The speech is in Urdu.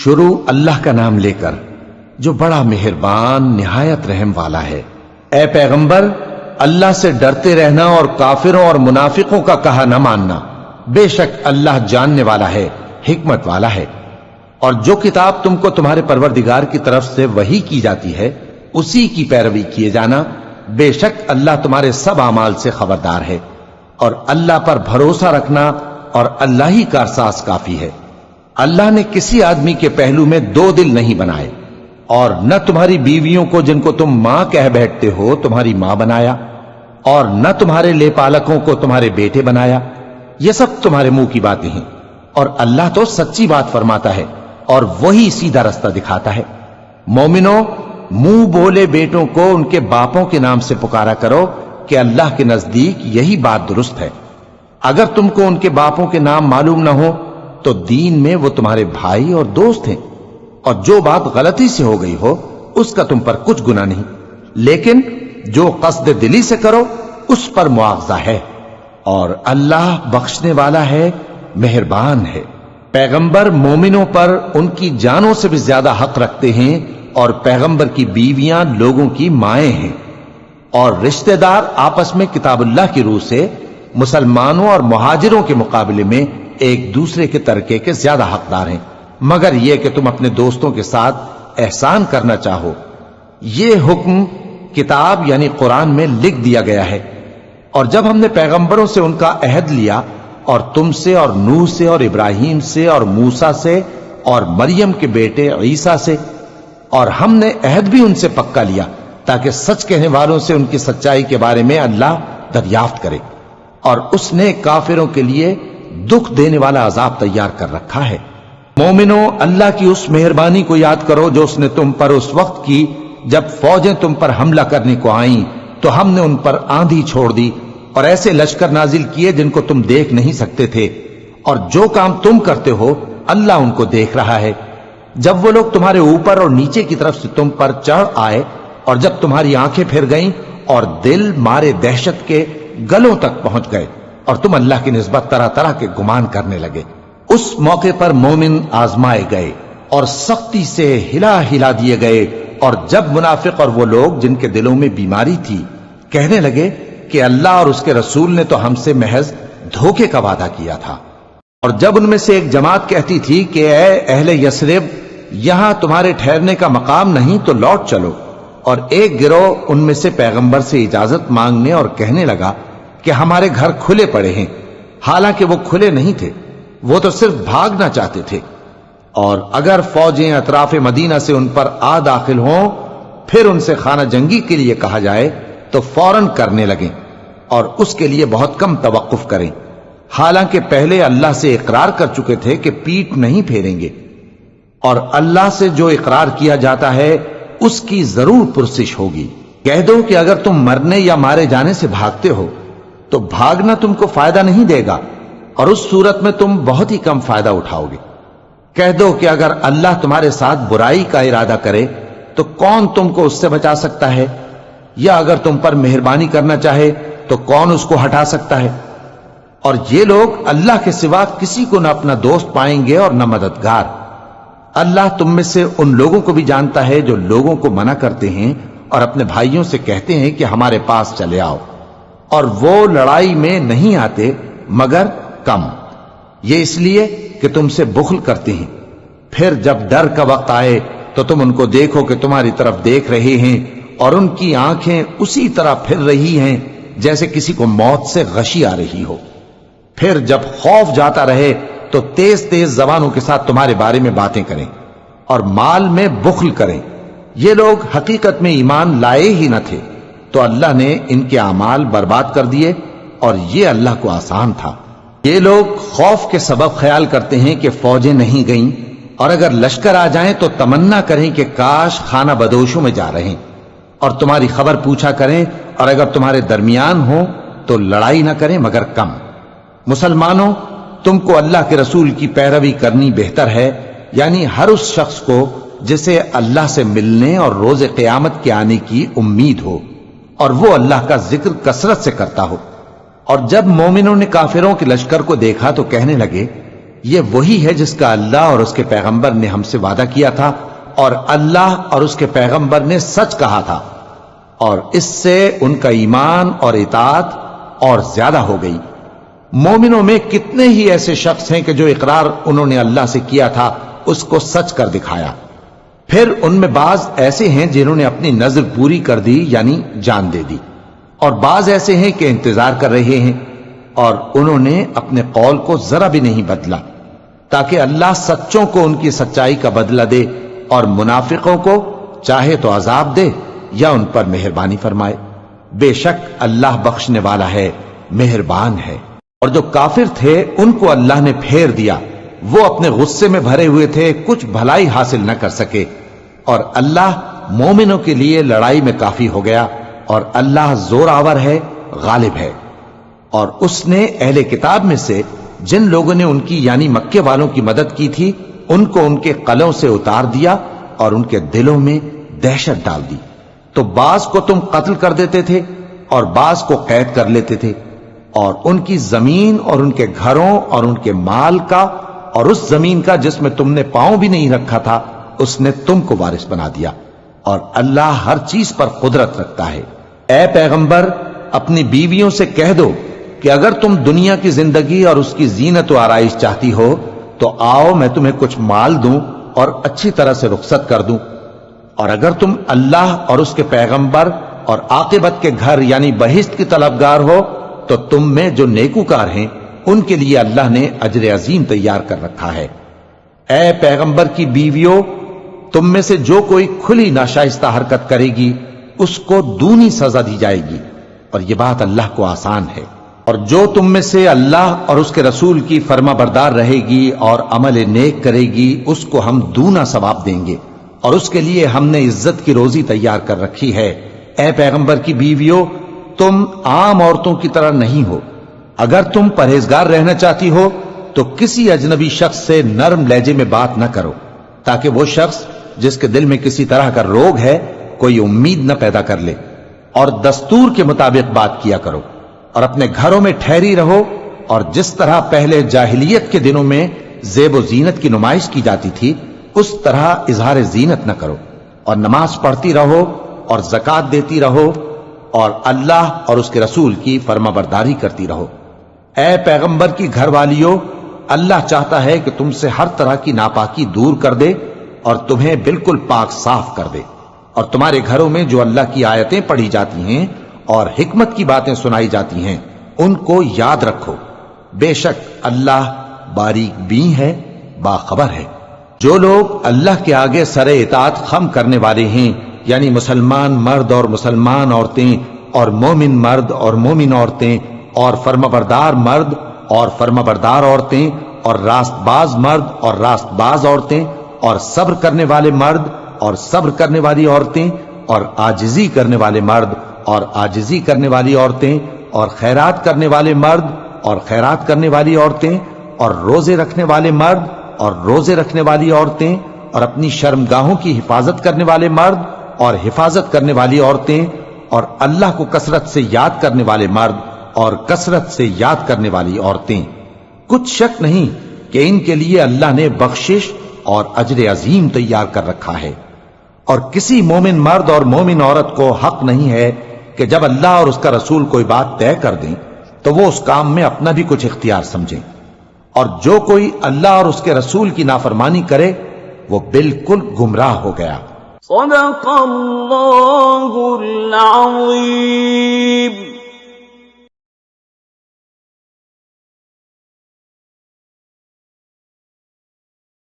شروع اللہ کا نام لے کر جو بڑا مہربان نہایت رحم والا ہے۔ اے پیغمبر، اللہ سے ڈرتے رہنا اور کافروں اور منافقوں کا کہا نہ ماننا، بے شک اللہ جاننے والا ہے، حکمت والا ہے۔ اور جو کتاب تم کو تمہارے پروردگار کی طرف سے وحی کی جاتی ہے اسی کی پیروی کیے جانا، بے شک اللہ تمہارے سب اعمال سے خبردار ہے۔ اور اللہ پر بھروسہ رکھنا اور اللہ ہی کا احساس کافی ہے۔ اللہ نے کسی آدمی کے پہلو میں دو دل نہیں بنائے، اور نہ تمہاری بیویوں کو جن کو تم ماں کہہ بیٹھتے ہو تمہاری ماں بنایا، اور نہ تمہارے لے پالکوں کو تمہارے بیٹے بنایا۔ یہ سب تمہارے منہ کی باتیں ہیں، اور اللہ تو سچی بات فرماتا ہے اور وہی سیدھا رستہ دکھاتا ہے۔ مومنوں، منہ بولے بیٹوں کو ان کے باپوں کے نام سے پکارا کرو کہ اللہ کے نزدیک یہی بات درست ہے۔ اگر تم کو ان کے باپوں کے نام معلوم نہ ہو تو دین میں وہ تمہارے بھائی اور دوست ہیں، اور جو بات غلطی سے ہو گئی ہو اس کا تم پر کچھ گناہ نہیں، لیکن جو قصد دلی سے کرو اس پر مواخذہ ہے، اور اللہ بخشنے والا ہے، مہربان ہے۔ پیغمبر مومنوں پر ان کی جانوں سے بھی زیادہ حق رکھتے ہیں، اور پیغمبر کی بیویاں لوگوں کی مائیں ہیں، اور رشتہ دار آپس میں کتاب اللہ کی روح سے مسلمانوں اور مہاجروں کے مقابلے میں ایک دوسرے کے ترکے کے زیادہ حقدار ہیں، مگر یہ کہ تم اپنے دوستوں کے ساتھ احسان کرنا چاہو۔ یہ حکم کتاب یعنی قرآن میں لکھ دیا گیا ہے۔ اور جب ہم نے پیغمبروں سے ان کا عہد لیا، اور تم سے اور نوح سے اور ابراہیم سے اور موسیٰ سے اور مریم کے بیٹے عیسیٰ سے، اور ہم نے عہد بھی ان سے پکا لیا تاکہ سچ کہنے والوں سے ان کی سچائی کے بارے میں اللہ دریافت کرے، اور اس نے کافروں کے لیے دکھ دینے والا عذاب تیار کر رکھا ہے۔ مومنوں، اللہ کی اس مہربانی کو یاد کرو جو اس نے تم پر اس وقت کی جب فوجیں تم پر حملہ کرنے کو آئیں تو ہم نے ان پر آندھی چھوڑ دی اور ایسے لشکر نازل کیے جن کو تم دیکھ نہیں سکتے تھے، اور جو کام تم کرتے ہو اللہ ان کو دیکھ رہا ہے۔ جب وہ لوگ تمہارے اوپر اور نیچے کی طرف سے تم پر چڑھ آئے، اور جب تمہاری آنکھیں پھر گئیں اور دل مارے دہشت کے گلوں تک پہنچ گئے، اور تم اللہ کی نسبت طرح طرح کے گمان کرنے لگے، اس موقع پر مومن آزمائے گئے اور سختی سے ہلا ہلا دیے گئے۔ اور جب منافق اور وہ لوگ جن کے دلوں میں بیماری تھی کہنے لگے کہ اللہ اور اس کے رسول نے تو ہم سے محض دھوکے کا وعدہ کیا تھا، اور جب ان میں سے ایک جماعت کہتی تھی کہ اے اہل یثرب، یہاں تمہارے ٹھہرنے کا مقام نہیں تو لوٹ چلو، اور ایک گروہ ان میں سے پیغمبر سے اجازت مانگنے اور کہنے لگا کہ ہمارے گھر کھلے پڑے ہیں، حالانکہ وہ کھلے نہیں تھے، وہ تو صرف بھاگنا چاہتے تھے۔ اور اگر فوجیں اطراف مدینہ سے ان پر آ داخل ہوں پھر ان سے خانہ جنگی کے لیے کہا جائے تو فوراً کرنے لگیں، اور اس کے لیے بہت کم توقف کریں، حالانکہ پہلے اللہ سے اقرار کر چکے تھے کہ پیٹ نہیں پھیریں گے، اور اللہ سے جو اقرار کیا جاتا ہے اس کی ضرور پرسش ہوگی۔ کہہ دو کہ اگر تم مرنے یا مارے جانے سے بھاگتے ہو تو بھاگنا تم کو فائدہ نہیں دے گا، اور اس صورت میں تم بہت ہی کم فائدہ اٹھاؤ گے۔ کہہ دو کہ اگر اللہ تمہارے ساتھ برائی کا ارادہ کرے تو کون تم کو اس سے بچا سکتا ہے، یا اگر تم پر مہربانی کرنا چاہے تو کون اس کو ہٹا سکتا ہے۔ اور یہ لوگ اللہ کے سوا کسی کو نہ اپنا دوست پائیں گے اور نہ مددگار۔ اللہ تم میں سے ان لوگوں کو بھی جانتا ہے جو لوگوں کو منع کرتے ہیں اور اپنے بھائیوں سے کہتے ہیں کہ ہمارے پاس چلے آؤ، اور وہ لڑائی میں نہیں آتے مگر کم، یہ اس لیے کہ تم سے بخل کرتے ہیں۔ پھر جب ڈر کا وقت آئے تو تم ان کو دیکھو کہ تمہاری طرف دیکھ رہے ہیں، اور ان کی آنکھیں اسی طرح پھر رہی ہیں جیسے کسی کو موت سے غشی آ رہی ہو۔ پھر جب خوف جاتا رہے تو تیز تیز زبانوں کے ساتھ تمہارے بارے میں باتیں کریں اور مال میں بخل کریں۔ یہ لوگ حقیقت میں ایمان لائے ہی نہ تھے، تو اللہ نے ان کے اعمال برباد کر دیے، اور یہ اللہ کو آسان تھا۔ یہ لوگ خوف کے سبب خیال کرتے ہیں کہ فوجیں نہیں گئیں، اور اگر لشکر آ جائیں تو تمنا کریں کہ کاش خانہ بدوشوں میں جا رہے، اور تمہاری خبر پوچھا کریں، اور اگر تمہارے درمیان ہو تو لڑائی نہ کریں مگر کم۔ مسلمانوں، تم کو اللہ کے رسول کی پیروی کرنی بہتر ہے، یعنی ہر اس شخص کو جسے اللہ سے ملنے اور روز قیامت کے آنے کی امید ہو، اور وہ اللہ کا ذکر کثرت سے کرتا ہو۔ اور جب مومنوں نے کافروں کے لشکر کو دیکھا تو کہنے لگے یہ وہی ہے جس کا اللہ اور اس کے پیغمبر نے ہم سے وعدہ کیا تھا، اور اللہ اور اس کے پیغمبر نے سچ کہا تھا، اور اس سے ان کا ایمان اور اطاعت اور زیادہ ہو گئی۔ مومنوں میں کتنے ہی ایسے شخص ہیں کہ جو اقرار انہوں نے اللہ سے کیا تھا اس کو سچ کر دکھایا۔ پھر ان میں بعض ایسے ہیں جنہوں نے اپنی نظر پوری کر دی، یعنی جان دے دی، اور بعض ایسے ہیں کہ انتظار کر رہے ہیں، اور انہوں نے اپنے قول کو ذرا بھی نہیں بدلا، تاکہ اللہ سچوں کو ان کی سچائی کا بدلہ دے اور منافقوں کو چاہے تو عذاب دے یا ان پر مہربانی فرمائے۔ بے شک اللہ بخشنے والا ہے، مہربان ہے۔ اور جو کافر تھے ان کو اللہ نے پھیر دیا، وہ اپنے غصے میں بھرے ہوئے تھے، کچھ بھلائی حاصل نہ کر سکے، اور اللہ مومنوں کے لیے لڑائی میں کافی ہو گیا، اور اللہ زور آور ہے، غالب ہے۔ اور اس نے اہل کتاب میں سے جن لوگوں نے ان کی یعنی مکے والوں کی مدد کی تھی ان کو ان کے قلعوں سے اتار دیا اور ان کے دلوں میں دہشت ڈال دی، تو بعض کو تم قتل کر دیتے تھے اور بعض کو قید کر لیتے تھے، اور ان کی زمین اور ان کے گھروں اور ان کے مال کا اور اس زمین کا جس میں تم نے پاؤں بھی نہیں رکھا تھا اس نے تم کو وارث بنا دیا، اور اللہ ہر چیز پر قدرت رکھتا ہے۔ اے پیغمبر، اپنی بیویوں سے کہہ دو کہ اگر تم دنیا کی زندگی اور اس کی زینت و آرائش چاہتی ہو تو آؤ میں تمہیں کچھ مال دوں اور اچھی طرح سے رخصت کر دوں، اور اگر تم اللہ اور اس کے پیغمبر اور عاقبت کے گھر یعنی بہشت کی طلبگار ہو تو تم میں جو نیکوکار ہیں ان کے لیے اللہ نے اجر عظیم تیار کر رکھا ہے۔ اے پیغمبر کی بیویوں، تم میں سے جو کوئی کھلی ناشائستہ حرکت کرے گی اس کو دونی سزا دی جائے گی، اور یہ بات اللہ کو آسان ہے۔ اور جو تم میں سے اللہ اور اس کے رسول کی فرما بردار رہے گی اور عمل نیک کرے گی اس کو ہم دونا ثواب دیں گے، اور اس کے لیے ہم نے عزت کی روزی تیار کر رکھی ہے۔ اے پیغمبر کی بیویوں، تم عام عورتوں کی طرح نہیں ہو، اگر تم پرہیزگار رہنا چاہتی ہو تو کسی اجنبی شخص سے نرم لہجے میں بات نہ کرو، تاکہ وہ شخص جس کے دل میں کسی طرح کا روگ ہے کوئی امید نہ پیدا کر لے، اور دستور کے مطابق بات کیا کرو، اور اپنے گھروں میں ٹھہری رہو، اور جس طرح پہلے جاہلیت کے دنوں میں زیب و زینت کی نمائش کی جاتی تھی اس طرح اظہار زینت نہ کرو، اور نماز پڑھتی رہو اور زکوٰۃ دیتی رہو، اور اللہ اور اس کے رسول کی فرما برداری کرتی رہو۔ اے پیغمبر کی گھر والیوں، اللہ چاہتا ہے کہ تم سے ہر طرح کی ناپاکی دور کر دے اور تمہیں بالکل پاک صاف کر دے، اور تمہارے گھروں میں جو اللہ کی آیتیں پڑھی جاتی ہیں اور حکمت کی باتیں سنائی جاتی ہیں ان کو یاد رکھو، بے شک اللہ باریک بین ہے، باخبر ہے۔ جو لوگ اللہ کے آگے سر اطاعت خم کرنے والے ہیں، یعنی مسلمان مرد اور مسلمان عورتیں اور مومن مرد اور مومن عورتیں اور فرمانبردار مرد اور فرمانبردار عورتیں اور راست باز مرد اور راست باز عورتیں اور صبر کرنے والے مرد اور صبر کرنے والی عورتیں اور عاجزی کرنے والے مرد اور عاجزی کرنے والی عورتیں اور خیرات کرنے والے مرد اور خیرات کرنے والی عورتیں اور روزے رکھنے والے مرد اور روزے رکھنے والی عورتیں اور اپنی شرمگاہوں کی حفاظت کرنے والے مرد اور حفاظت کرنے والی عورتیں اور اللہ کو کثرت سے یاد کرنے والے مرد اور کثرت سے یاد کرنے والی عورتیں۔ کچھ شک نہیں کہ ان کے لیے اللہ نے بخشش اور اجر عظیم تیار کر رکھا ہے۔ اور کسی مومن مرد اور مومن عورت کو حق نہیں ہے کہ جب اللہ اور اس کا رسول کوئی بات طے کر دیں تو وہ اس کام میں اپنا بھی کچھ اختیار سمجھیں، اور جو کوئی اللہ اور اس کے رسول کی نافرمانی کرے وہ بالکل گمراہ ہو گیا۔ صدق اللہ العظیم۔